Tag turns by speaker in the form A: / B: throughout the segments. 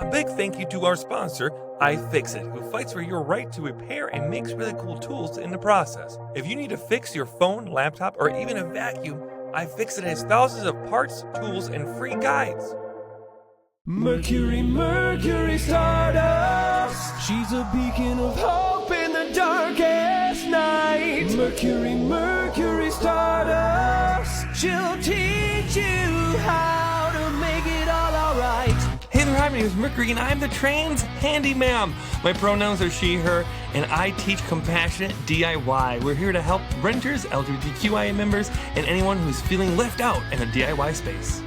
A: A big thank you to our sponsor, iFixit, who fights for your right to repair and makes really cool tools in the process. If you need to fix your phone, laptop, or even a vacuum, iFixit has thousands of parts, tools, and free guides.
B: Mercury, Mercury Stardust. She's a beacon of hope in the darkest night. Mercury, Mercury Stardust. She'll teach you how to make it all alright.
A: Hey there, hi, my name is Mercury, and I'm the trans Handy Ma'am. My pronouns are she, her, and I teach compassionate DIY. We're here to help renters, LGBTQIA members, and anyone who's feeling left out in the DIY space.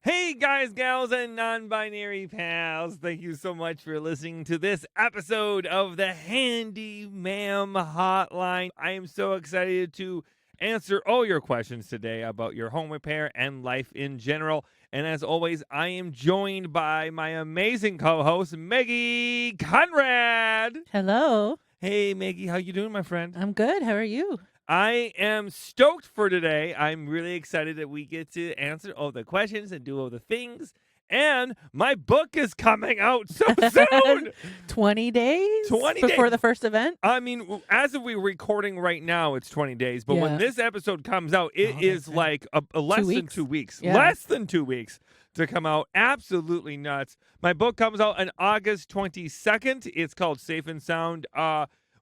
A: Hey guys, gals, and non-binary pals. Thank you so much for listening to this episode of the Handy Ma'am Hotline. I am so excited to answer all your questions today about your home repair and life in general. And as always, I am joined by my amazing co-host, Maggie Conrad.
C: Hello.
A: Hey, Maggie, how you doing, my friend?
C: I'm good. How are you?
A: I am stoked for today. I'm really excited that we get to answer all the questions and do all the things. And my book is coming out so soon.
C: 20 days
A: 20
C: before
A: days.
C: the first event?
A: I mean, as of we're recording right now, it's 20 days. But when this episode comes out, it is like a less than 2 weeks.
C: Yeah.
A: Less than 2 weeks to come out. Absolutely nuts. My book comes out on August 22nd. It's called Safe and Sound.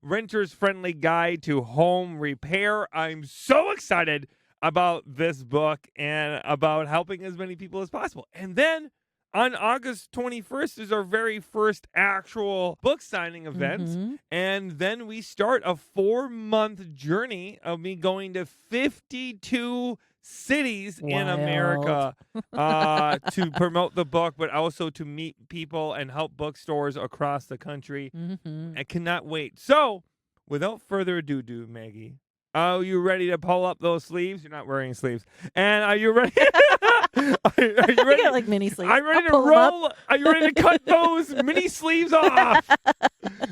A: Renter's Friendly Guide to Home Repair. I'm so excited about this book and about helping as many people as possible. And then on August 21st is our very first actual book signing event.
C: Mhm.
A: And then we start a 4-month journey of me going to 52 cities in America to promote the book, but also to meet people and help bookstores across the country.
C: Mhm.
A: I cannot wait. So, without further ado, Maggie, are you ready to pull up those sleeves? You're not wearing sleeves. And are you ready? are you
C: I
A: ready?
C: got like mini sleeves.
A: Are you ready
C: I'll
A: to
C: pull 'em up.
A: roll? Are you ready to cut those mini sleeves off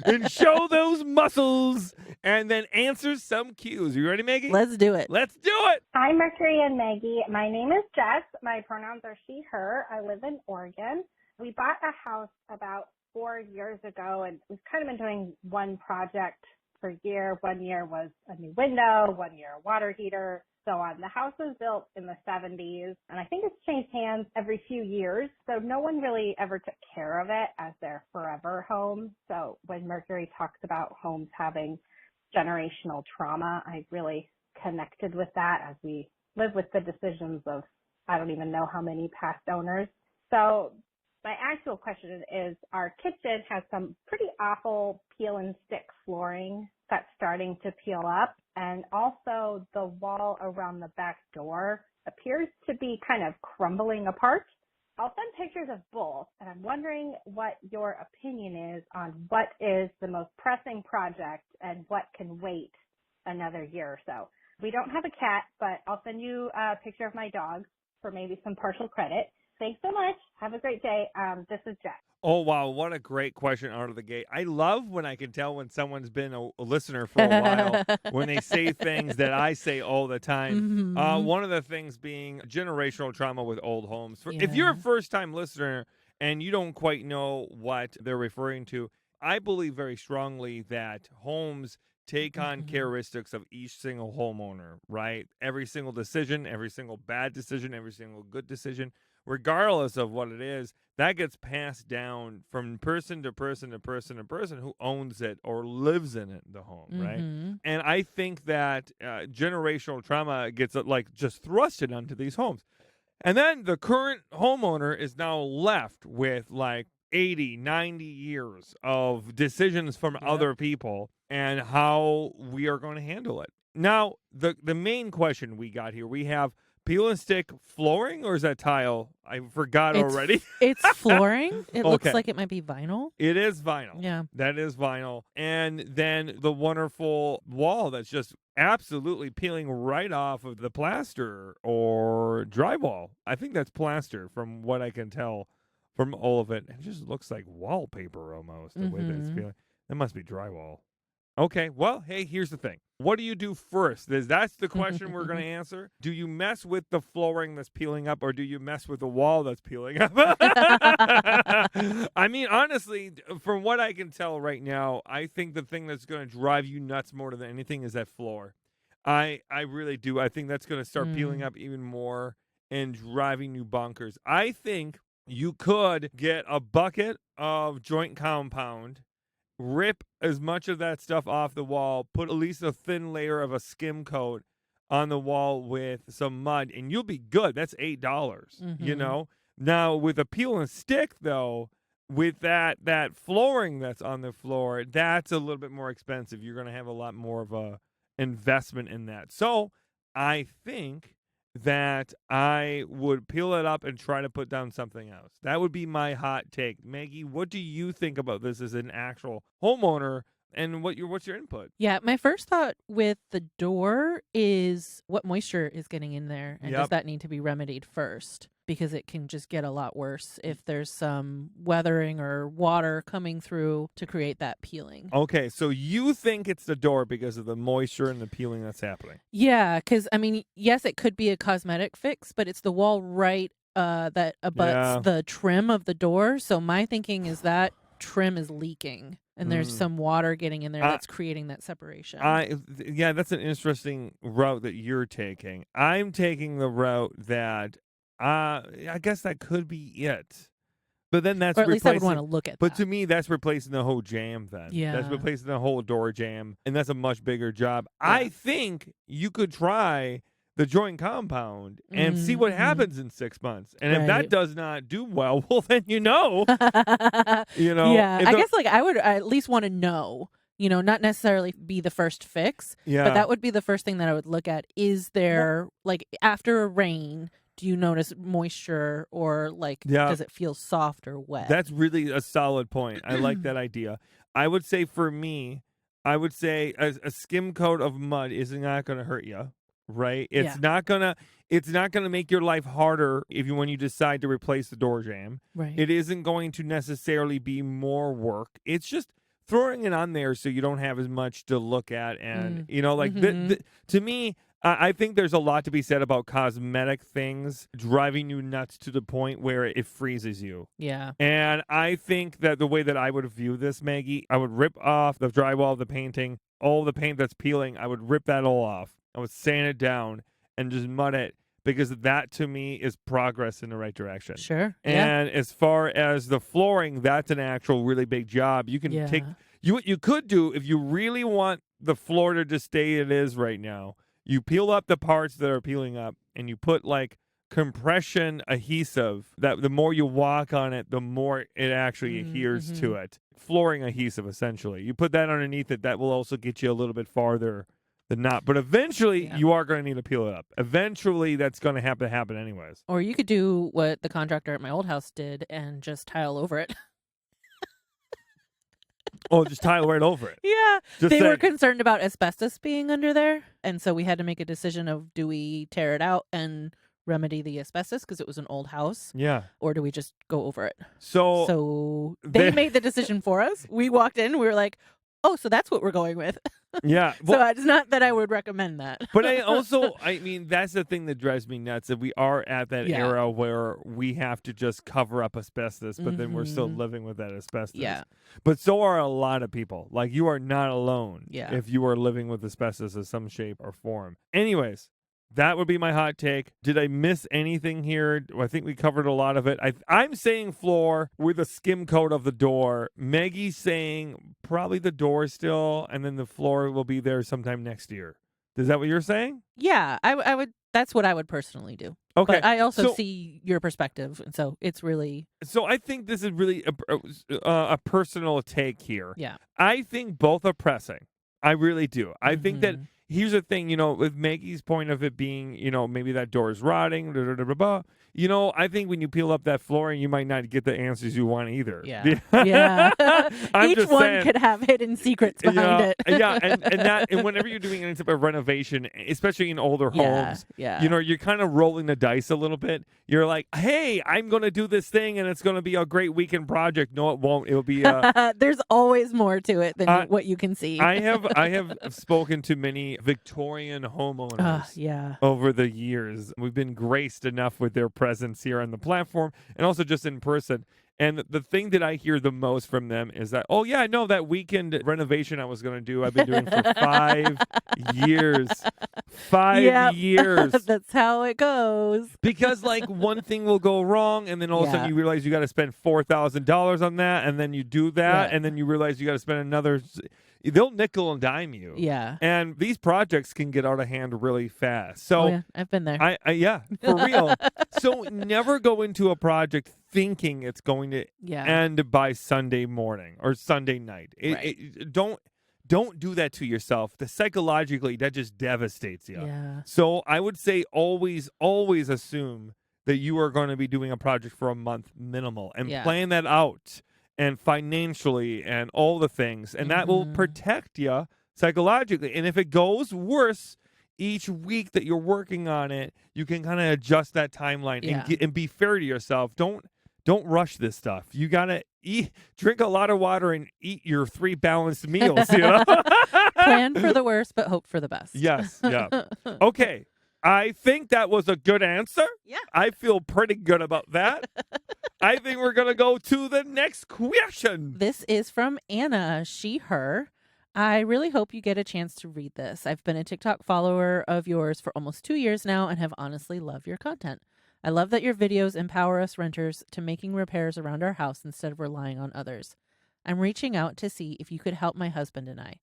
A: and show those muscles and then answer some cues? You ready, Maggie?
C: Let's do it.
A: Let's do it.
D: Hi, Mercury and Maggie. My name is Jess. My pronouns are she, her. I live in Oregon. We bought a house about 4 years ago, and we've kind of been doing one project per year. 1 year was a new window, 1 year a water heater, so on. The house was built in the 70s, and I think it's changed hands every few years, so no one really ever took care of it as their forever home. So when Mercury talks about homes having generational trauma, I really connected with that as we live with the decisions of I don't even know how many past owners. So my actual question is, our kitchen has some pretty awful peel and stick flooring that's starting to peel up, and also the wall around the back door appears to be kind of crumbling apart. I'll send pictures of both, and I'm wondering what your opinion is on what is the most pressing project and what can wait another year or so. We don't have a cat, but I'll send you a picture of my dog for maybe some partial credit. Thanks so much. Have a great day. This is Jack.
A: Oh, wow. What a great question out of the gate. I love when I can tell when someone's been a listener for a while, when they say things that I say all the time.
C: Mhm.
A: One of the things being generational trauma with old homes. If
C: Yeah.
A: you're a first-time listener and you don't quite know what they're referring to, I believe very strongly that homes take on
C: Mhm.
A: characteristics of each single homeowner, right? Every single decision, every single bad decision, every single good decision, regardless of what it is, that gets passed down from person to person to person to person who owns it or lives in it, the home, right?
C: Mhm.
A: And I think that generational trauma gets just thrusted onto these homes. And then the current homeowner is now left with 80, 90 years of decisions from
C: Yep.
A: other people and how we are going to handle it. Now, the main question we got here, we have peel and stick flooring, or is that tile? I forgot already.
C: It's flooring. It looks
A: Okay.
C: like it might be vinyl.
A: It is vinyl.
C: Yeah.
A: That is vinyl. And then the wonderful wall that's just absolutely peeling right off of the plaster or drywall. I think that's plaster from what I can tell from all of it. It just looks like wallpaper almost, the way that it's
C: Mhm.
A: peeling. That must be drywall. Okay, well, hey, here's the thing. What do you do first? That's the question we're going to answer. Do you mess with the flooring that's peeling up, or do you mess with the wall that's peeling up? I mean, honestly, from what I can tell right now, I think the thing that's going to drive you nuts more than anything is that floor. I really do. I think that's going to start peeling up even more and driving you bonkers. I think you could get a bucket of joint compound, rip as much of that stuff off the wall, put at least a thin layer of a skim coat on the wall with some mud, and you'll be good. That's $8, you know? Now, with a peel and stick, though, with that flooring that's on the floor, that's a little bit more expensive. You're going to have a lot more of a investment in that. So I think that I would peel it up and try to put down something else. That would be my hot take. Maggie, what do you think about this as an actual homeowner, and what's your input?
C: Yeah, my first thought with the door is what moisture is getting in there, and does that need to be remedied first? Because it can just get a lot worse if there's some weathering or water coming through to create that peeling.
A: Okay, so you think it's the door because of the moisture and the peeling that's happening?
C: Yeah, because, I mean, yes, it could be a cosmetic fix, but it's the wall right that abuts the trim of the door. So my thinking is that trim is leaking, and there's some water getting in there that's creating that separation.
A: Yeah, that's an interesting route that you're taking. I'm taking the route that I guess that could be it. But then that's
C: or at least I would
A: replacing.
C: want to look at
A: But
C: that.
A: to me, that's replacing the whole jam then.
C: Yeah.
A: That's replacing the whole door jam, and that's a much bigger job.
C: Yeah.
A: I think you could try the joint compound and see what happens in 6 months. And if that
C: Right.
A: does not do well, well, then you know.
C: Yeah,
A: if
C: I
A: the-
C: guess I would at least want to know, not necessarily be the first fix,
A: Yeah.
C: but that would be the first thing that I would look at. Is there, like, after a rain, do you notice moisture, or does it feel soft or wet?
A: That's really a solid point. I like that idea. I would say for me, I would say a skim coat of mud is not going to hurt you, right? It's not gonna make your life harder when you decide to replace the door jamb.
C: Right.
A: It isn't going to necessarily be more work. It's just throwing it on there so you don't have as much to look at, and to me, I think there's a lot to be said about cosmetic things driving you nuts to the point where it freezes you.
C: Yeah.
A: And I think that the way that I would view this, Maggie, I would rip off the drywall of the painting, all the paint that's peeling, I would rip that all off. I would sand it down and just mud it, because that to me is progress in the right direction.
C: Sure.
A: And as far as the flooring, that's an actual really big job. You can take what you could do if you really want the floor to just stay it is right now. You peel up the parts that are peeling up, and you put like compression adhesive that the more you walk on it, the more it actually adheres to it. Flooring adhesive, essentially. You put that underneath it, that will also get you a little bit farther than not. But eventually, you are going to need to peel it up. Eventually, that's going to have to happen anyways.
C: Or you could do what the contractor at my old house did and just tile over it.
A: Oh, just tile right over it.
C: Yeah.
A: Just
C: They
A: say-
C: were concerned about asbestos being under there. And so we had to make a decision of, do we tear it out and remedy the asbestos because it was an old house?
A: Yeah.
C: Or do we just go over it?
A: So,
C: So they made the decision for us. We walked in. We were like, oh, so that's what we're going with.
A: yeah.
C: So it's not that I would recommend that.
A: But I mean, that's the thing that drives me nuts. That we are at that era where we have to just cover up asbestos, but then we're still living with that asbestos.
C: Yeah.
A: But so are a lot of people. Like, you are not alone
C: Yeah.
A: if you are living with asbestos in some shape or form. Anyways, that would be my hot take. Did I miss anything here? I think we covered a lot of it. I'm saying floor with a skim coat of the door. Maggie's saying probably the door still, and then the floor will be there sometime next year. Is that what you're saying?
C: Yeah, I would. That's what I would personally do.
A: Okay.
C: But I also
A: So-
C: see your perspective, and so it's really
A: So I think this is really a personal take here.
C: yeah.
A: I think both are pressing. I really do. I think that here's the thing, with Maggie's point of it being, maybe that door is rotting, blah, blah, blah, blah, blah. I think when you peel up that flooring, you might not get the answers you want either.
C: Yeah. Yeah.
A: I'm
C: Each
A: just
C: one
A: saying,
C: could have hidden secrets behind it.
A: Yeah, and whenever you're doing any type of renovation, especially in older homes,
C: Yeah.
A: you're kind of rolling the dice a little bit. You're like, hey, I'm going to do this thing, and it's going to be a great weekend project. No, it won't. It'll be.
C: There's always more to it than what you can see.
A: I have spoken to many Victorian homeowners
C: Yeah.
A: over the years. We've been graced enough with their presence here on the platform and also just in person. And the thing that I hear the most from them is that, oh, yeah, no, that weekend renovation I was going to do, I've been doing for 5 years. 5 years.
C: That's how it goes.
A: Because, like, one thing will go wrong, and then all of a sudden you realize you got to spend $4,000 on that, and then you do that, and then you realize you got to spend another. They'll nickel and dime you.
C: Yeah.
A: And these projects can get out of hand really fast. So
C: I've been there.
A: yeah, for real. So never go into a project thinking it's going to end by Sunday morning or Sunday night. Don't do that to yourself. Psychologically, that just devastates you.
C: Yeah.
A: So I would say always assume that you are going to be doing a project for a month minimal and plan that out. And financially and all the things. And that will protect you psychologically. And if it goes worse each week that you're working on it, you can kind of adjust that timeline and be fair to yourself. Don't rush this stuff. You got to drink a lot of water and eat your 3 balanced meals.
C: Plan for the worst, but hope for the best.
A: Yes. Yeah. Okay. I think that was a good answer.
C: Yeah.
A: I feel pretty good about that. I think we're going to go to the next question.
C: This is from Anna, she, her. I really hope you get a chance to read this. I've been a TikTok follower of yours for almost 2 years now and have honestly loved your content. I love that your videos empower us renters to making repairs around our house instead of relying on others. I'm reaching out to see if you could help my husband and I.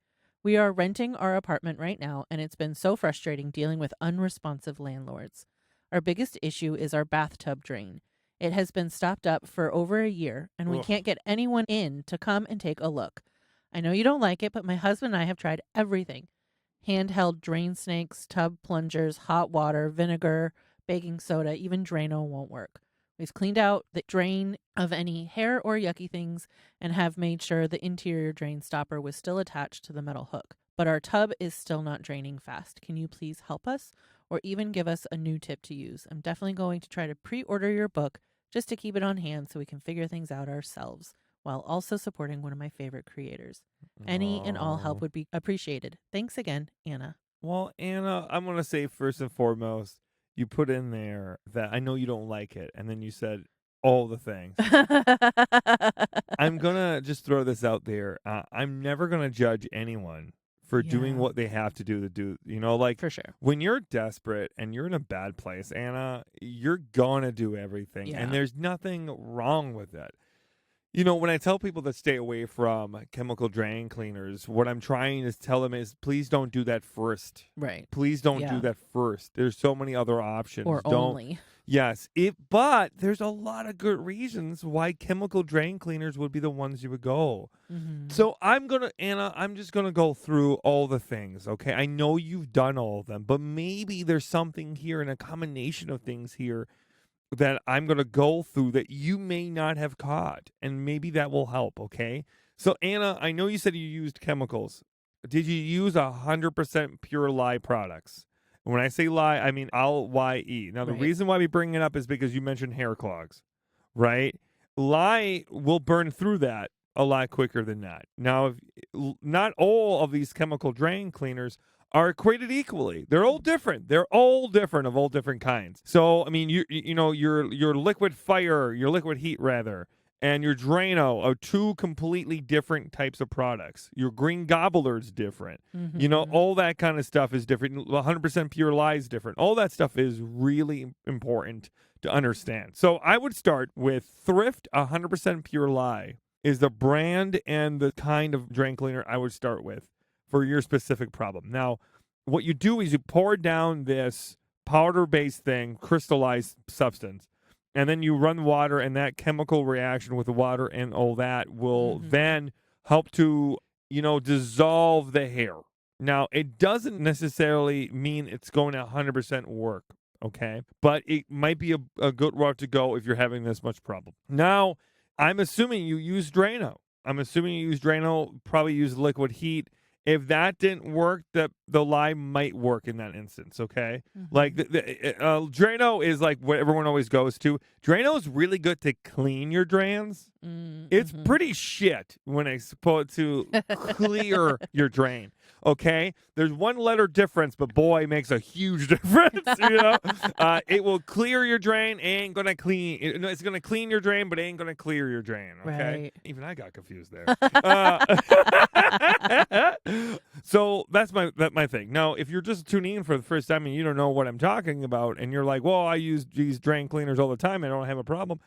C: We are renting our apartment right now, and it's been so frustrating dealing with unresponsive landlords. Our biggest issue is our bathtub drain. It has been stopped up for over a year, and we can't get anyone in to come and take a look. I know you don't like it, but my husband and I have tried everything. Handheld drain snakes, tub plungers, hot water, vinegar, baking soda, even Drano won't work. We've cleaned out the drain of any hair or yucky things and have made sure the interior drain stopper was still attached to the metal hook. But our tub is still not draining fast. Can you please help us or even give us a new tip to use? I'm definitely going to try to pre-order your book just to keep it on hand so we can figure things out ourselves while also supporting one of my favorite creators. Any and all help would be appreciated. Thanks again, Anna.
A: Well, Anna, I'm going to say first and foremost, you put in there that I know you don't like it, and then you said all the things. I'm going to just throw this out there. I'm never going to judge anyone for doing what they have to do, like
C: for sure.
A: When you're desperate and you're in a bad place, Anna, you're going to do everything, and there's nothing wrong with it. When I tell people to stay away from chemical drain cleaners, what I'm trying to tell them is please don't do that first.
C: Right.
A: Please don't do that first. There's so many other options.
C: Or only.
A: Yes. But there's a lot of good reasons why chemical drain cleaners would be the ones you would go.
C: Mm-hmm.
A: So Anna, I'm just going to go through all the things, okay? I know you've done all of them, but maybe there's something here and a combination of things here that I'm going to go through that you may not have caught, and maybe that will help, okay? So, Anna, I know you said you used chemicals. Did you use 100% pure lye products? And when I say lye, I mean L-Y-E. Now, the reason why we bring it up is because you mentioned hair clogs, right? Lye will burn through that a lot quicker than that. Now, not all of these chemical drain cleaners are equated equally. They're all different. They're all different of all different kinds. So, I mean, your liquid fire, your liquid heat rather, and your Drano are 2 completely different types of products. Your green gobbler's different.
C: Mm-hmm.
A: All that kind of stuff is different. 100% pure lye is different. All that stuff is really important to understand. So I would start with Thrift 100% pure lye is the brand and the kind of drain cleaner I would start with for your specific problem. Now, what you do is you pour down this powder-based thing, crystallized substance, and then you run water, and that chemical reaction with the water and all that will then help to, dissolve the hair. Now, it doesn't necessarily mean it's going to 100% work. okay? But it might be a good route to go if you're having this much problem. Now, I'm assuming you use Drano. Probably use liquid heat. If that didn't work, the lye might work in that instance, okay? Like, Drano is like what everyone always goes to. Drano is really good to clean your drains. It's pretty shit when it's supposed to clear your drain, okay? There's one letter difference, but boy, it makes a huge difference, you know? It will clear your drain, ain't gonna clean. It's gonna clean your drain, but ain't gonna clear your drain, okay?
C: Right.
A: Even I got confused there. So that's my thing. Now, if you're just tuning in for the first time and you don't know what I'm talking about, and you're like, well, I use these drain cleaners all the time, I don't have a problem.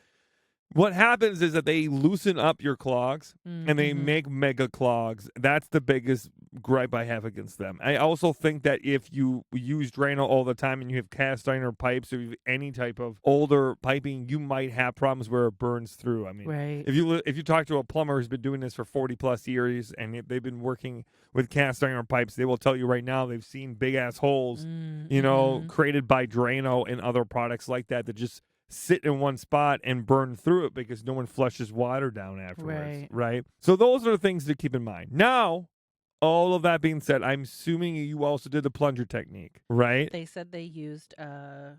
A: What happens is that they loosen up your clogs and they make mega clogs. That's the biggest gripe I have against them. I also think that if you use Drano all the time and you have cast iron pipes or you have any type of older piping, you might have problems where it burns through. I mean, if you talk to a plumber who's been doing this for 40 plus years and they've been working with cast iron pipes, they will tell you right now they've seen big ass holes, you know, created by Drano and other products like that just sit in one spot and burn through it because no one flushes water down afterwards, right? So those are the things to keep in mind. Now, all of that being said, I'm assuming you also did the plunger technique, right?
C: They said they used a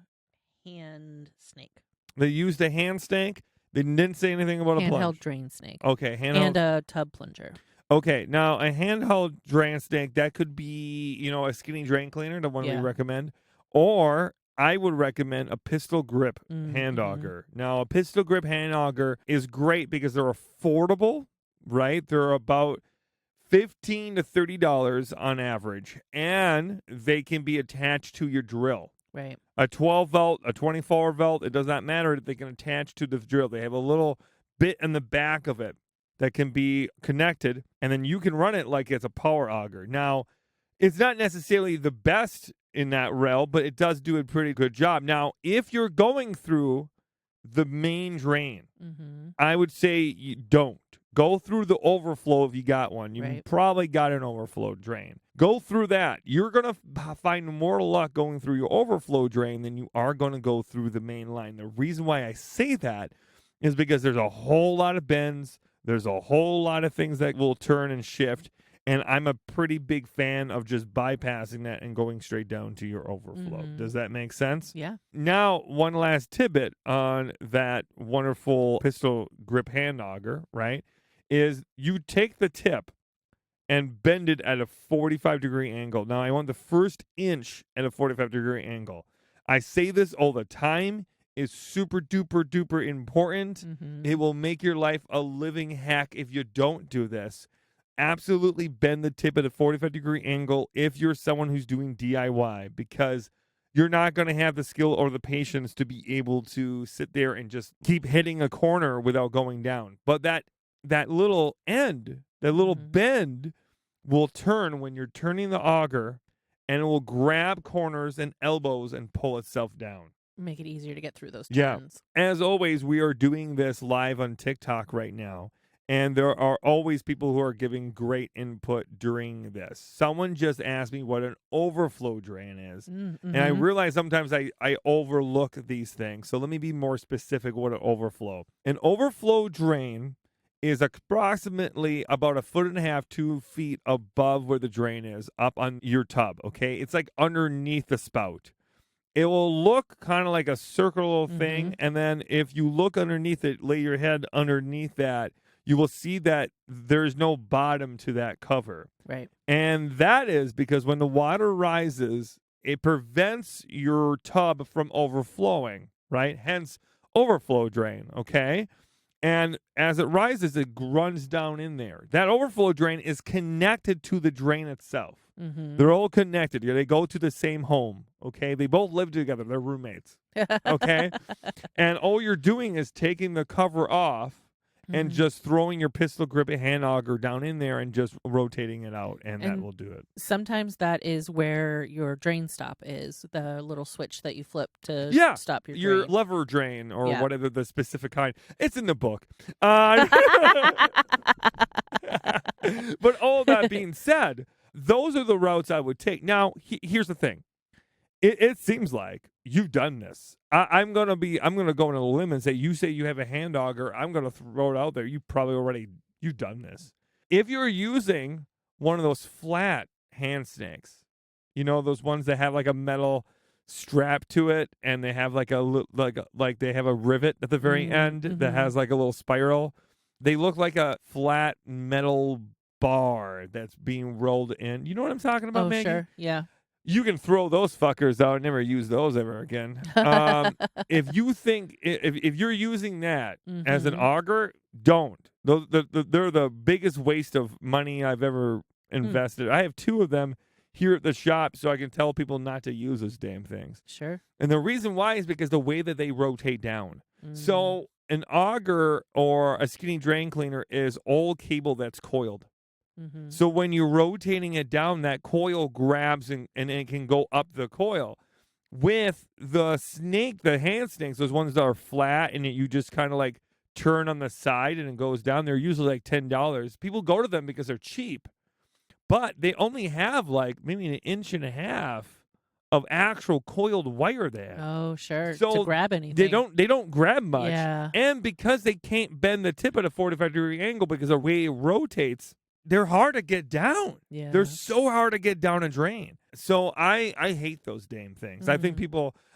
C: hand snake.
A: They used a hand snake. They didn't say anything about a plunge.
C: Handheld drain snake.
A: Okay,
C: and a tub plunger.
A: Okay, now a handheld drain snake, that could be, you know, a skinny drain cleaner, the one we recommend, or I would recommend a pistol grip hand auger. Now, a pistol grip hand auger is great because they're affordable, right? They're about $15 to $30 on average, and they can be attached to your drill.
C: Right.
A: A 12 volt, a 24 volt, it does not matter. They can attach to the drill. They have a little bit in the back of it that can be connected, and then you can run it like it's a power auger. Now, it's not necessarily the best in that realm, but it does do a pretty good job. Now, if you're going through the main drain, I would say you don't. Go through the overflow if you got one. You probably got an overflow drain. Go through that. You're going to find more luck going through your overflow drain than you are going to go through the main line. The reason why I say that is because there's a whole lot of bends. There's a whole lot of things that will turn and shift. And I'm a pretty big fan of just bypassing that and going straight down to your overflow. Does that make sense?
C: Yeah.
A: Now, one last tidbit on that wonderful pistol grip hand auger, right, is you take the tip and bend it at a 45-degree angle. Now, I want the first inch at a 45-degree angle. I say this all the time. It's super duper duper important. It will make your life a living heck if you don't do this. Absolutely bend the tip at a 45-degree angle if you're someone who's doing DIY, because you're not going to have the skill or the patience to be able to sit there and just keep hitting a corner without going down. But that little end, that little bend will turn when you're turning the auger, and it will grab corners and elbows and pull itself down.
C: Make it easier to get through those turns.
A: Yeah. As always, we are doing this live on TikTok right now. And there are always people who are giving great input during this. Someone just asked me what an overflow drain is. And I realize sometimes I overlook these things. So let me be more specific what an overflow. An overflow drain is approximately about 1.5 feet, 2 feet above where the drain is, up on your tub, okay? It's like underneath the spout. It will look kind of like a circular thing. And then if you look underneath it, lay your head underneath that, you will see that there's no bottom to that cover.
C: Right.
A: And that is because when the water rises, it prevents your tub from overflowing, right? Hence, overflow drain, okay? And as it rises, it runs down in there. That overflow drain is connected to the drain itself. They're all connected. They go to the same home, okay? They both live together. They're roommates, okay? And all you're doing is taking the cover off and just throwing your pistol grip hand auger down in there and just rotating it out, and that will do it.
C: Sometimes that is where your drain stop is, the little switch that you flip to stop your drain.
A: Your lever drain or whatever the specific kind. It's in the book. But all that being said, those are the routes I would take. Now, here's the thing. It seems like you've done this. I'm gonna go on a limb and say you have a hand auger. I'm gonna throw it out there. You've done this. If you're using one of those flat hand snakes, those ones that have like a metal strap to it, and they have like they have a rivet at the very end that has like a little spiral. They look like a flat metal bar that's being rolled in. You know what I'm talking about, Maggie?
C: Sure. Yeah.
A: You can throw those fuckers out and never use those ever again. If you think if you're using that as an auger, don't. They're the biggest waste of money I've ever invested. I have 2 of them here at the shop, so I can tell people not to use those damn things.
C: Sure.
A: And the reason why is because the way that they rotate down. So an auger or a skinny drain cleaner is old cable that's coiled. So when you're rotating it down, that coil grabs and it can go up the coil. With the snake, the hand snakes, those ones that are flat and you just kind of like turn on the side and it goes down, they're usually like $10. People go to them because they're cheap. But they only have like maybe 1.5 inches of actual coiled wire there.
C: Oh, sure.
A: So
C: to grab anything.
A: They don't grab much.
C: Yeah.
A: And because they can't bend the tip at a 45-degree angle because of the way it rotates, they're hard to get down.
C: Yeah.
A: They're so hard to get down a drain. So I hate those damn things. I think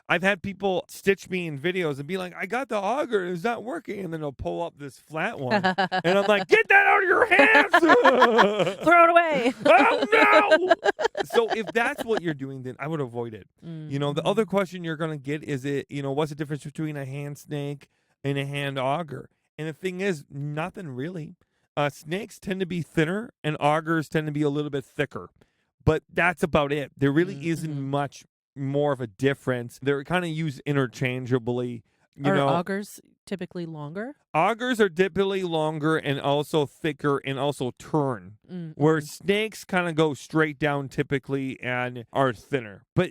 A: I've had people stitch me in videos and be like, I got the auger, it's not working. And then they'll pull up this flat one. And I'm like, get that out of your hands.
C: Throw it away.
A: Oh, no. So if that's what you're doing, then I would avoid it. The other question you're going to get is what's the difference between a hand snake and a hand auger? And the thing is, nothing really. Snakes tend to be thinner and augers tend to be a little bit thicker. But that's about it. There really isn't much more of a difference. They're kind of used interchangeably.
C: Are augers typically longer?
A: Augers are typically longer and also thicker and also turn. Where snakes kind of go straight down typically and are thinner. But,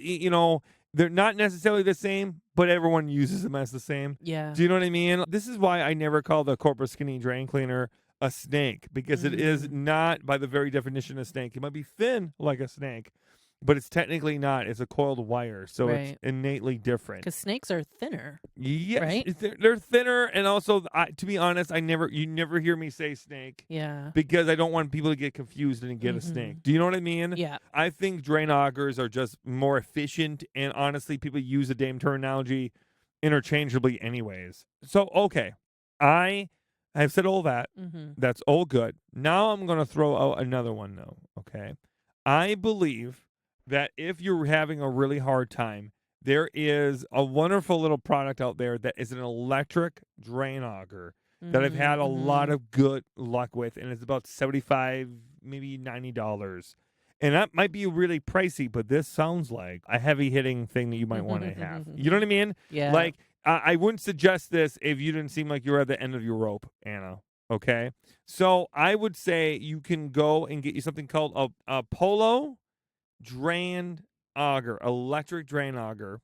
A: they're not necessarily the same, but everyone uses them as the same.
C: Yeah.
A: Do you know what I mean? This is why I never call the Corpus Skinny Drain Cleaner a snake, because it is not, by the very definition, a snake. It might be thin like a snake, but it's technically not. It's a coiled wire, so it's innately different.
C: Because snakes are thinner.
A: Yes,
C: right?
A: They're thinner, and also, to be honest, you never hear me say snake.
C: Yeah.
A: Because I don't want people to get confused and get a snake. Do you know what I mean?
C: Yeah.
A: I think drain augers are just more efficient, and honestly, people use the damn terminology interchangeably anyways. So, okay, I've said all that. That's all good. Now I'm going to throw out another one, though, okay? I believe that if you're having a really hard time, there is a wonderful little product out there that is an electric drain auger that I've had a lot of good luck with, and it's about $75, maybe $90. And that might be really pricey, but this sounds like a heavy-hitting thing that you might want to have. You know what I mean?
C: Yeah.
A: Like, I wouldn't suggest this if you didn't seem like you were at the end of your rope, Anna. Okay? So I would say you can go and get you something called a Polo drain auger, electric drain auger,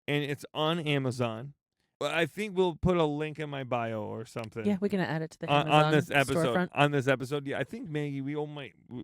A: and it's on Amazon. I think we'll put a link in my bio or something.
C: Yeah, we're gonna add it to the Amazon
A: on this episode.
C: storefront.
A: On this episode, yeah, I think Maggie,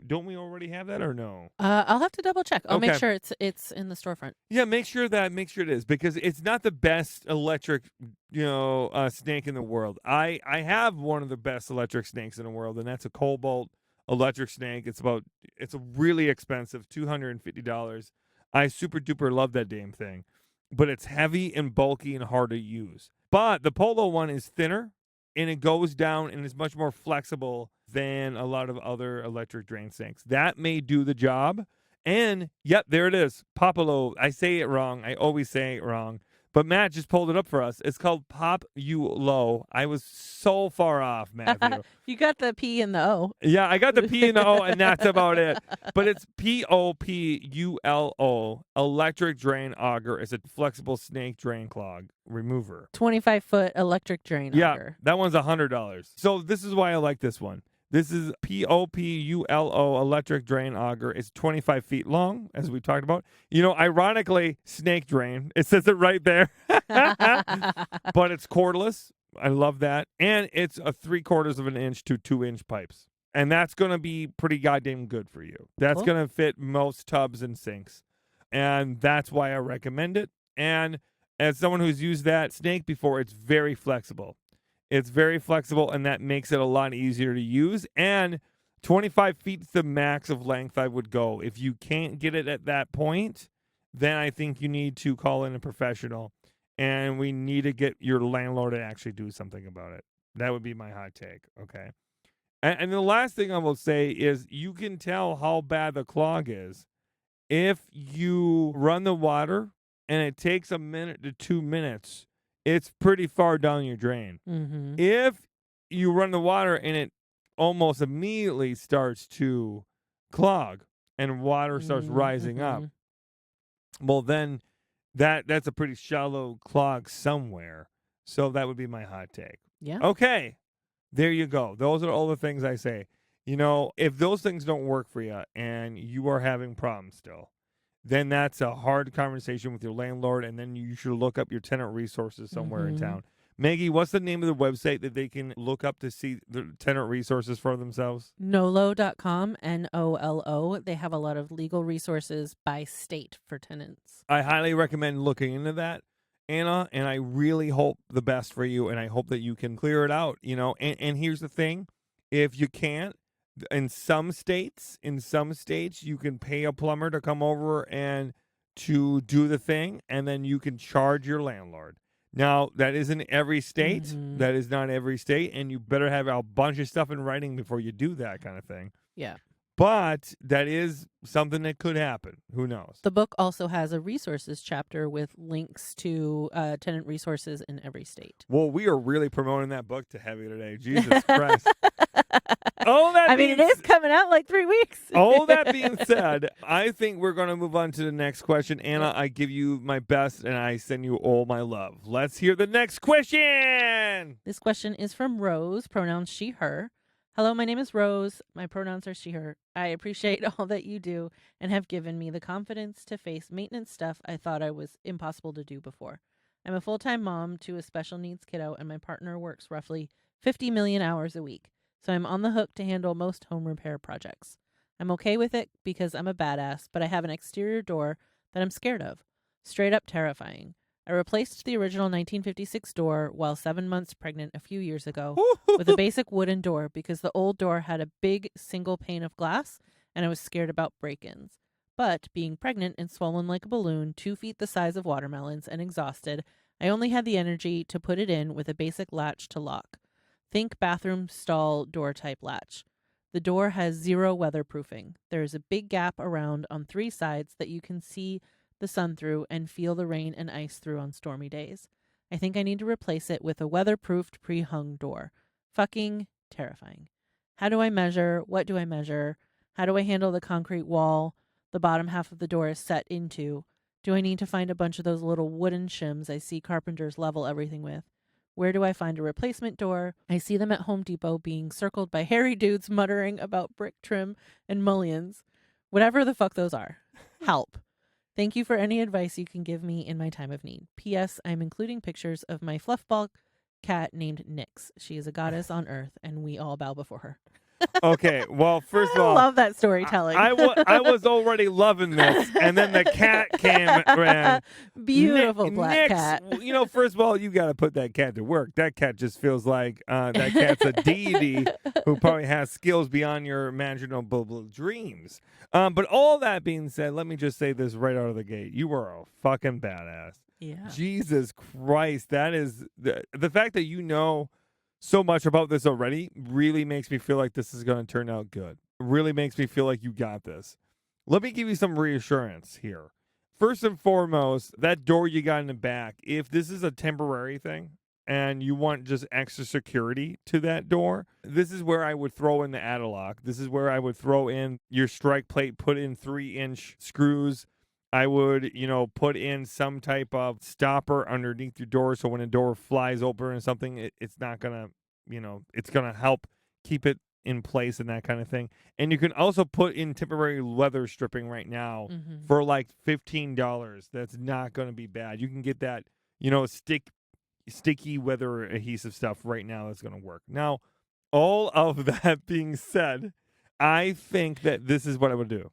A: don't we already have that or no?
C: I'll have to double check. I'll make
A: Okay.
C: sure it's in the storefront.
A: Yeah, make sure it is, because it's not the best electric, snake in the world. I have one of the best electric snakes in the world, and that's a Cobalt electric snake. It's really expensive, $250. I super duper love that damn thing, but it's heavy and bulky and hard to use. But the Polo one is thinner, and it goes down and is much more flexible than a lot of other electric drain sinks. That may do the job. And, yep, there it is. Popolo. I say it wrong. I always say it wrong. But Matt just pulled it up for us. It's called Pop You Low. I was so far off, Matthew.
C: You got the P and the O.
A: Yeah, I got the P and the O, and that's about it. But it's POPULO, electric drain auger. It's a flexible snake drain clog remover.
C: 25-foot electric drain auger.
A: That one's $100. So this is why I like this one. This is POPULO electric drain auger. It's 25 feet long, as we talked about. Ironically, snake drain. It says it right there. But it's cordless. I love that. And it's a 3/4 of an inch to 2-inch pipes. And that's going to be pretty goddamn good for you. That's
C: Cool.
A: going to fit most tubs and sinks. And that's why I recommend it. And as someone who's used that snake before, it's very flexible. It's very flexible, and that makes it a lot easier to use. And 25 feet is the max of length I would go. If you can't get it at that point, then I think you need to call in a professional, and we need to get your landlord to actually do something about it. That would be my hot take, okay? And the last thing I will say is you can tell how bad the clog is if you run the water and it takes a minute to 2 minutes. It's pretty far down your drain.
C: Mm-hmm.
A: If you run the water and it almost immediately starts to clog and water starts rising up, well, then that's a pretty shallow clog somewhere. So that would be my hot take.
C: Yeah.
A: Okay, there you go. Those are all the things I say. If those things don't work for you and you are having problems still, then that's a hard conversation with your landlord, and then you should look up your tenant resources somewhere in town. Maggie, what's the name of the website that they can look up to see the tenant resources for themselves?
C: Nolo.com, Nolo. They have a lot of legal resources by state for tenants.
A: I highly recommend looking into that, Anna, and I really hope the best for you, and I hope that you can clear it out, And here's the thing. If you can't, in some states, you can pay a plumber to come over and to do the thing, and then you can charge your landlord. Now, that isn't every state.
C: Mm-hmm.
A: That is not every state, and you better have a bunch of stuff in writing before you do that kind of thing.
C: Yeah.
A: But that is something that could happen. Who knows?
C: The book also has a resources chapter with links to tenant resources in every state.
A: Well, we are really promoting that book to heavy today. Jesus Christ.
C: It is coming out like 3 weeks.
A: All that being said, I think we're going to move on to the next question. Anna, I give you my best, and I send you all my love. Let's hear the next question.
C: This question is from Rose, pronouns she, her. Hello, my name is Rose. My pronouns are she, her. I appreciate all that you do and have given me the confidence to face maintenance stuff I thought I was impossible to do before. I'm a full-time mom to a special needs kiddo, and my partner works roughly 50 million hours a week, so I'm on the hook to handle most home repair projects. I'm okay with it because I'm a badass, but I have an exterior door that I'm scared of. Straight up terrifying. I replaced the original 1956 door while 7 months pregnant a few years ago with a basic wooden door because the old door had a big single pane of glass and I was scared about break-ins. But being pregnant and swollen like a balloon, 2 feet the size of watermelons, and exhausted, I only had the energy to put it in with a basic latch to lock. Think bathroom stall door type latch. The door has zero weatherproofing. There is a big gap around on 3 sides that you can see the sun through and feel the rain and ice through on stormy days. I think I need to replace it with a weatherproofed pre-hung door. Fucking terrifying. How do I measure? What do I measure? How do I handle the concrete wall the bottom half of the door is set into? Do I need to find a bunch of those little wooden shims I see carpenters level everything with? Where do I find a replacement door? I see them at Home Depot being circled by hairy dudes muttering about brick trim and mullions. Whatever the fuck those are. Help. Thank you for any advice you can give me in my time of need. P.S. I'm including pictures of my fluffball cat named Nyx. She is a goddess on earth, and we all bow before her.
A: Okay, well, first of all,
C: I love that storytelling.
A: I was already loving this, and then the cat came and
C: beautiful black cat.
A: First of all, you got to put that cat to work. That cat just feels like that cat's a deity who probably has skills beyond your imaginable dreams. But all that being said, let me just say this right out of the gate: you are a fucking badass.
C: Yeah.
A: Jesus Christ, that is the fact that you know so much about this already really makes me feel like this is going to turn out good. Really makes me feel like you got this. Let me give you some reassurance here. First and foremost, that door you got in the back, if this is a temporary thing and you want just extra security to that door, this is where I would throw in the add-a-lock. This is where I would throw in your strike plate, put in 3-inch screws. I would, put in some type of stopper underneath your door so when a door flies open or something, it's not going to, it's going to help keep it in place and that kind of thing. And you can also put in temporary leather stripping right now for like $15. That's not going to be bad. You can get that, sticky weather adhesive stuff right now that's going to work. Now, all of that being said, I think that this is what I would do.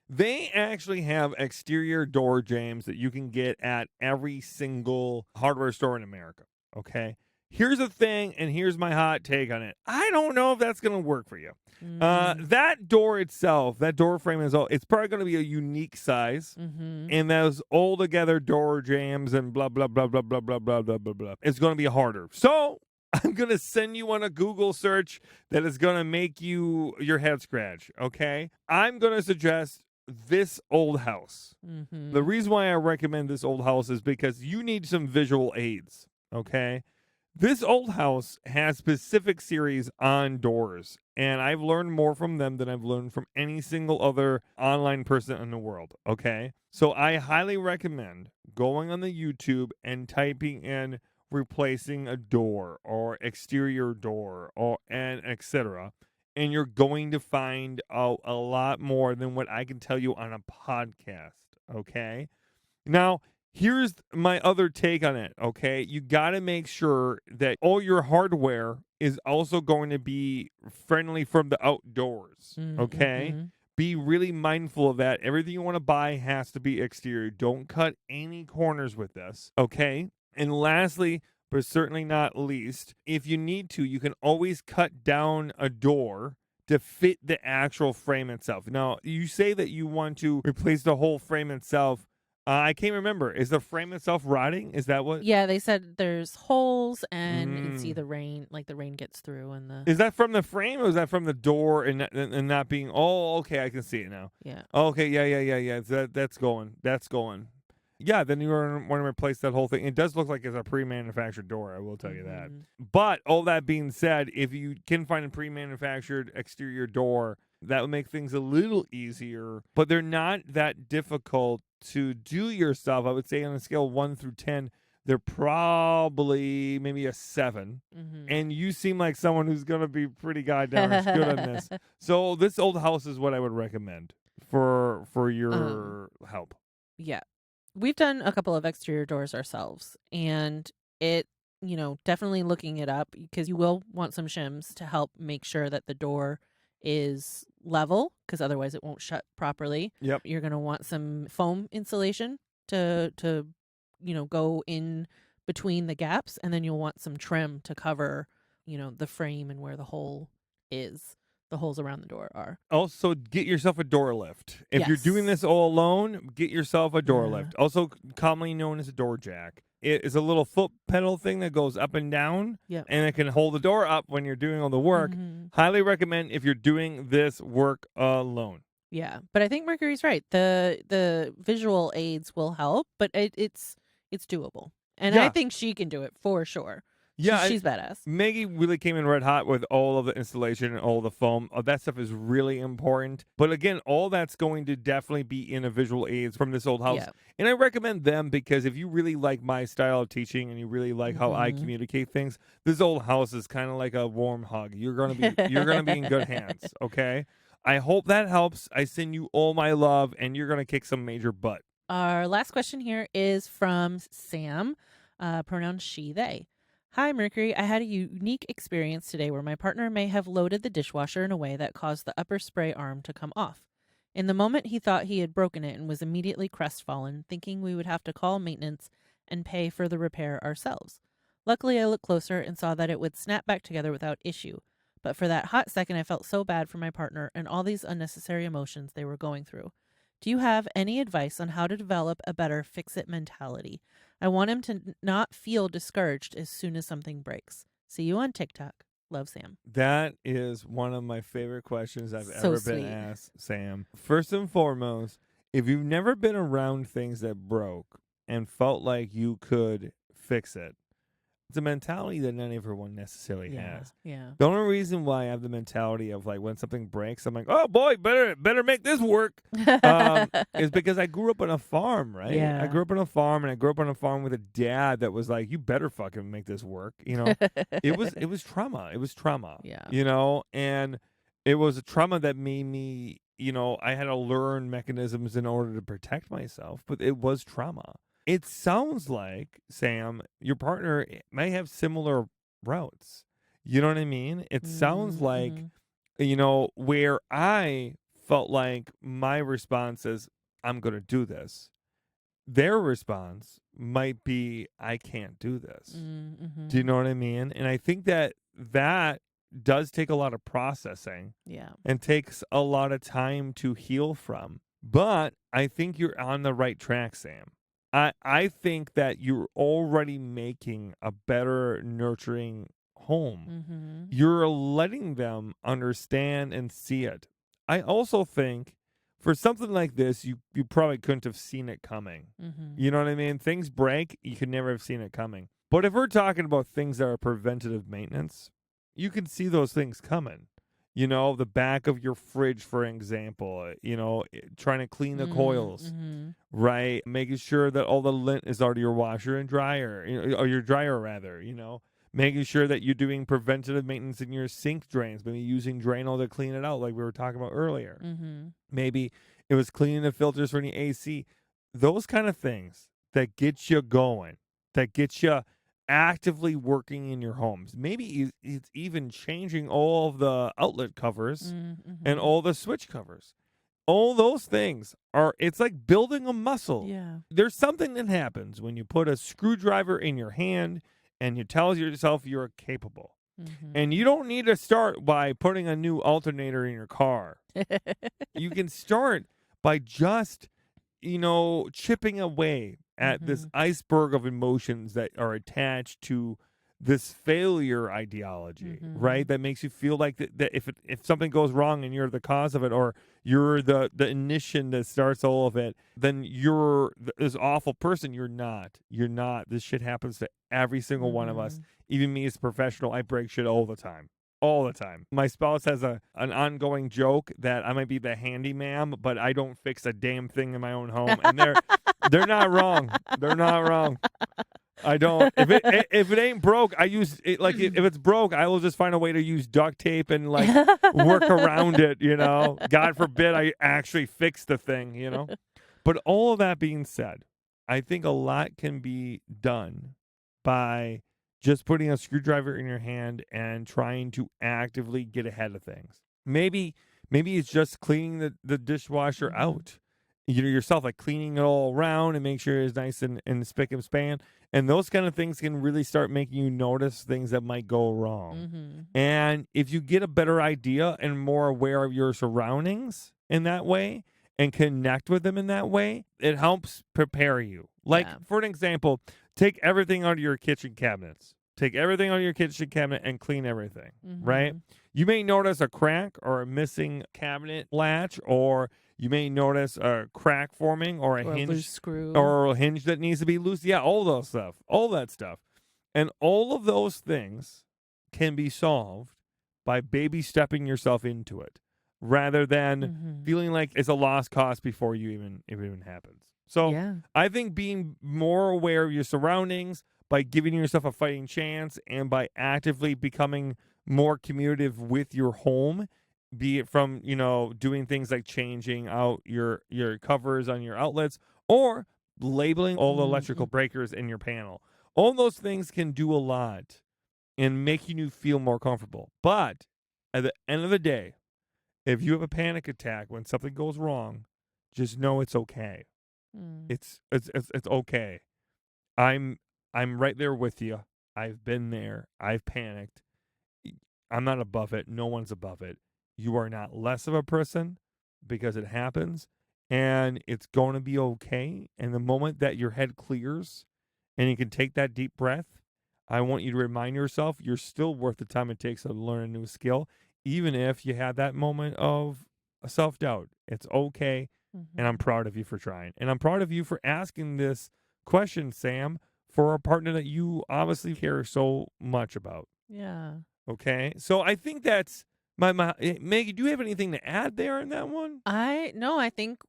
A: They actually have exterior door jambs that you can get at every single hardware store in America. Okay. Here's the thing, and here's my hot take on it. I don't know if that's going to work for you. That door itself, that door frame it's probably going to be a unique size. And those all together door jambs and blah, blah, blah, blah, blah, blah, blah, blah, blah, blah. It's going to be harder. So I'm going to send you on a Google search that is going to make your head scratch. Okay. I'm going to suggest this old house. The reason why I recommend this old house is because you need some visual aids. Okay. This old house has specific series on doors, and I've learned more from them than I've learned from any single other online person in the world, okay? So I highly recommend going on the YouTube and typing in replacing a door or exterior door and etc. And you're going to find out a lot more than what I can tell you on a podcast, okay? Now, here's my other take on it, okay? You got to make sure that all your hardware is also going to be friendly from the outdoors, okay? Be really mindful of that. Everything you want to buy has to be exterior. Don't cut any corners with this, okay? And lastly, but certainly not least, if you need to, you can always cut down a door to fit the actual frame itself. Now, you say that you want to replace the whole frame itself. I can't remember. Is the frame itself rotting? Is that what?
C: Yeah, they said there's holes and you can see the rain, like the rain gets through and the.
A: Is that from the frame or is that from the door and not being? Oh, okay, I can see it now.
C: Yeah.
A: Okay, yeah. That's going. That's going. Yeah, then you want to replace that whole thing. It does look like it's a pre-manufactured door, I will tell you that. But all that being said, if you can find a pre-manufactured exterior door, that would make things a little easier. But they're not that difficult to do yourself. I would say on a scale of 1 through 10, they're probably maybe a 7. And you seem like someone who's going to be pretty goddamn good on this. So this old house is what I would recommend for your help.
C: Yeah. We've done a couple of exterior doors ourselves, and it, definitely looking it up, because you will want some shims to help make sure that the door is level, because otherwise it won't shut properly.
A: Yep.
C: You're going to want some foam insulation to go in between the gaps, and then you'll want some trim to cover, the frame and where the hole is. The holes around the door are.
A: Also, get yourself a door lift. If you're doing this all alone, get yourself a door lift. Also commonly known as a door jack. It is a little foot pedal thing that goes up and down, and it can hold the door up when you're doing all the work. Highly recommend if you're doing this work alone.
C: Yeah, but I think Mercury's right. The visual aids will help, but it's doable. And I think she can do it for sure.
A: Yeah,
C: she's badass.
A: Maggie really came in red hot with all of the installation and all the foam. That stuff is really important. But again, all that's going to definitely be in a visual aids from this old house. Yeah. And I recommend them because if you really like my style of teaching and you really like how I communicate things, this old house is kind of like a warm hug. You're gonna be in good hands. Okay. I hope that helps. I send you all my love, and you're gonna kick some major butt.
C: Our last question here is from Sam, pronoun she, they. Hi, Mercury. I had a unique experience today where my partner may have loaded the dishwasher in a way that caused the upper spray arm to come off. In the moment, he thought he had broken it and was immediately crestfallen, thinking we would have to call maintenance and pay for the repair ourselves. Luckily, I looked closer and saw that it would snap back together without issue. But for that hot second, I felt so bad for my partner and all these unnecessary emotions they were going through. Do you have any advice on how to develop a better fix-it mentality? I want him to not feel discouraged as soon as something breaks. See you on TikTok. Love, Sam.
A: That is one of my favorite questions I've ever been asked, Sam. First and foremost, if you've never been around things that broke and felt like you could fix it, it's a mentality that not everyone necessarily has.
C: Yeah.
A: The only reason why I have the mentality of like when something breaks, I'm like, oh boy, better make this work, is because I grew up on a farm, right?
C: Yeah.
A: I grew up on a farm, and I grew up on a farm with a dad that was like, you better fucking make this work. It was trauma. It was trauma.
C: Yeah.
A: And it was a trauma that made me, I had to learn mechanisms in order to protect myself, but it was trauma. It sounds like, Sam, your partner may have similar routes. You know what I mean? It sounds like, where I felt like my response is, I'm going to do this. Their response might be, I can't do this.
C: Mm-hmm.
A: Do you know what I mean? And I think that does take a lot of processing.
C: Yeah.
A: And takes a lot of time to heal from. But I think you're on the right track, Sam. I think that you're already making a better nurturing home.
C: Mm-hmm.
A: You're letting them understand and see it. I also think for something like this, you probably couldn't have seen it coming.
C: Mm-hmm.
A: You know what I mean? Things break, you could never have seen it coming. But if we're talking about things that are preventative maintenance, you can see those things coming. You know, the back of your fridge, for example, trying to clean the coils,
C: Mm-hmm.
A: right? Making sure that all the lint is out of your washer and dryer, or your dryer rather, making sure that you're doing preventative maintenance in your sink drains, maybe using Drano to clean it out like we were talking about earlier.
C: Mm-hmm.
A: Maybe it was cleaning the filters for the AC. Those kind of things that get you going, that get you actively working in your homes. Maybe it's even changing all of the outlet covers
C: Mm-hmm.
A: and all the switch covers. All those things it's like building a muscle.
C: Yeah.
A: There's something that happens when you put a screwdriver in your hand and you tell yourself you're capable.
C: Mm-hmm.
A: And you don't need to start by putting a new alternator in your car. You can start by just, chipping away at this iceberg of emotions that are attached to this failure ideology, right? That makes you feel like that if something goes wrong and you're the cause of it, or you're the ignition that starts all of it, then you're this awful person. You're not. You're not. This shit happens to every single one of us. Even me as a professional, I break shit all the time. All the time. My spouse has an ongoing joke that I might be the handy ma'am, but I don't fix a damn thing in my own home. And they're not wrong. They're not wrong. I don't. If it ain't broke, I use it. Like if it's broke, I will just find a way to use duct tape and like work around it. God forbid I actually fix the thing. But all of that being said, I think a lot can be done by just putting a screwdriver in your hand and trying to actively get ahead of things. Maybe it's just cleaning the dishwasher out. Yourself, like cleaning it all around and make sure it's nice and spick and span. And those kind of things can really start making you notice things that might go wrong.
C: Mm-hmm.
A: And if you get a better idea and more aware of your surroundings in that way and connect with them in that way, it helps prepare you. Like, for an example, take everything out of your kitchen cabinets. Take everything out of your kitchen cabinet and clean everything, right? You may notice a crack or a missing cabinet latch, or you may notice a crack forming or a hinge
C: loose screw
A: or a hinge that needs to be loose. Yeah, all that stuff. And all of those things can be solved by baby stepping yourself into it rather than feeling like it's a lost cause before you even happens. So I think being more aware of your surroundings by giving yourself a fighting chance and by actively becoming more communicative with your home, be it from, doing things like changing out your covers on your outlets or labeling all the electrical breakers in your panel. All those things can do a lot in making you feel more comfortable. But at the end of the day, if you have a panic attack when something goes wrong, just know it's okay. It's okay. I'm right there with you. I've been there. I've panicked. I'm not above it. No one's above it. You are not less of a person because it happens, and it's going to be okay. And the moment that your head clears and you can take that deep breath, I want you to remind yourself you're still worth the time it takes to learn a new skill, even if you had that moment of self-doubt. It's okay, and I'm proud of you for trying. And I'm proud of you for asking this question, Sam, for a partner that you obviously care so much about.
C: Yeah.
A: Okay? So I think that's Maggie, do you have anything to add there in that one?
C: I think,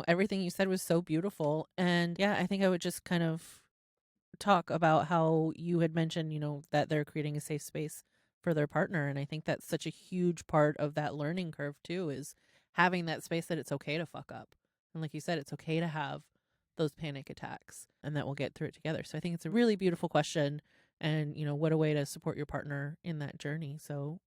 C: everything you said was so beautiful. And yeah, I think I would just kind of talk about how you had mentioned, that they're creating a safe space for their partner. And I think that's such a huge part of that learning curve too, is having that space that it's okay to fuck up. And like you said, it's okay to have those panic attacks and that we'll get through it together. So I think it's a really beautiful question. And, what a way to support your partner in that journey. So,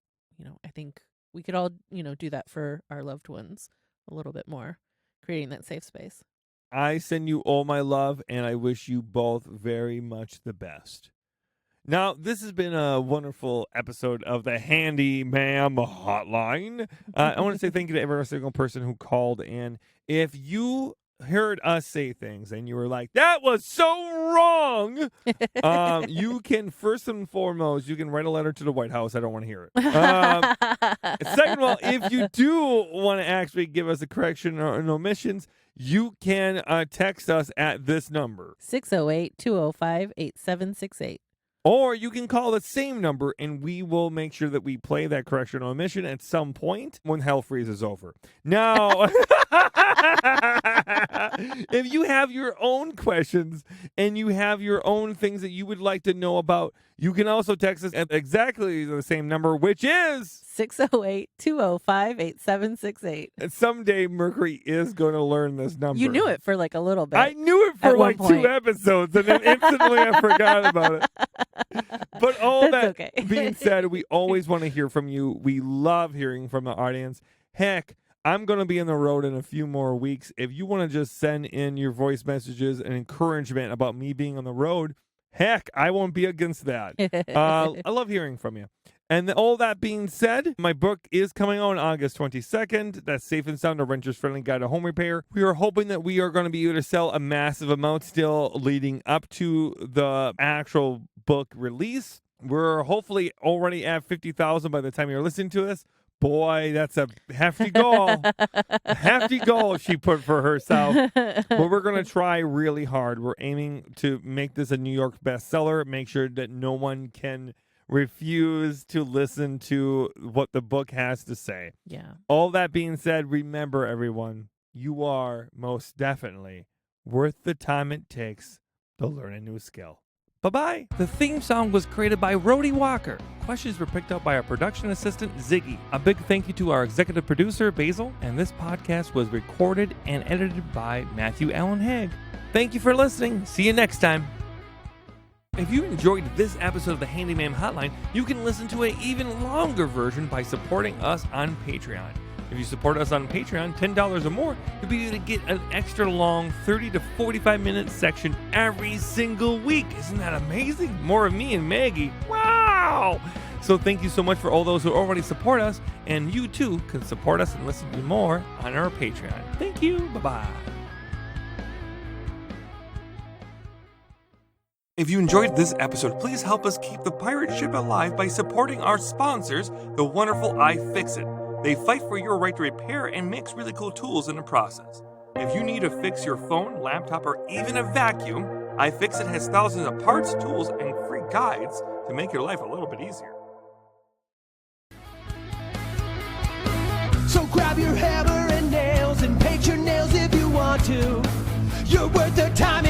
C: I think we could all, do that for our loved ones a little bit more, creating that safe space.
A: I send you all my love, and I wish you both very much the best. Now, this has been a wonderful episode of the Handy Ma'am Hotline. I want to say thank you to every single person who called in. If you heard us say things and you were like, that was so wrong, you can, first and foremost, you can write a letter to the White House. I don't want to hear it. Second of all, if you do want to actually give us a correction or an omissions, you can text us at this number.
C: 608-205-8768.
A: Or you can call the same number, and we will make sure that we play that correction or omission at some point when hell freezes over. Now, if you have your own questions and you have your own things that you would like to know about, you can also text us at exactly the same number, which is
C: 608-205-8768.
A: And someday Mercury is going to learn this number.
C: You knew it for like a little bit.
A: I knew it for like 2 episodes, and then instantly I forgot about it. But all that being said, we always want to hear from you. We love hearing from the audience. Heck, I'm going to be on the road in a few more weeks. If you want to just send in your voice messages and encouragement about me being on the road, heck, I won't be against that. I love hearing from you. And all that being said, my book is coming out on August 22nd. That's Safe and Sound, a Renter's Friendly Guide to Home Repair. We are hoping that we are going to be able to sell a massive amount still leading up to the actual book release. We're hopefully already at 50,000 by the time you're listening to this. Boy, that's a hefty goal. A hefty goal she put for herself. But we're going to try really hard. We're aiming to make this a New York bestseller, make sure that no one can refuse to listen to what the book has to say.
C: Yeah.
A: All that being said, remember, everyone, you are most definitely worth the time it takes to learn a new skill. Bye-bye. The theme song was created by Rhodey Walker. Questions were picked up by our production assistant, Ziggy. A big thank you to our executive producer, Basil. And this podcast was recorded and edited by Matthew Allen Haig. Thank you for listening. See you next time. If you enjoyed this episode of the Handy Ma'am Hotline, you can listen to an even longer version by supporting us on Patreon. If you support us on Patreon, $10 or more, you'll be able to get an extra long 30 to 45 minute section every single week. Isn't that amazing? More of me and Maggie. Wow! So thank you so much for all those who already support us, and you too can support us and listen to more on our Patreon. Thank you. Bye-bye. If you enjoyed this episode, please help us keep the pirate ship alive by supporting our sponsors, the wonderful iFixit. They fight for your right to repair and makes really cool tools in the process. If you need to fix your phone, laptop, or even a vacuum, iFixit has thousands of parts, tools, and free guides to make your life a little bit easier.
B: So grab your hammer and nails and paint your nails if you want to. You're worth the time.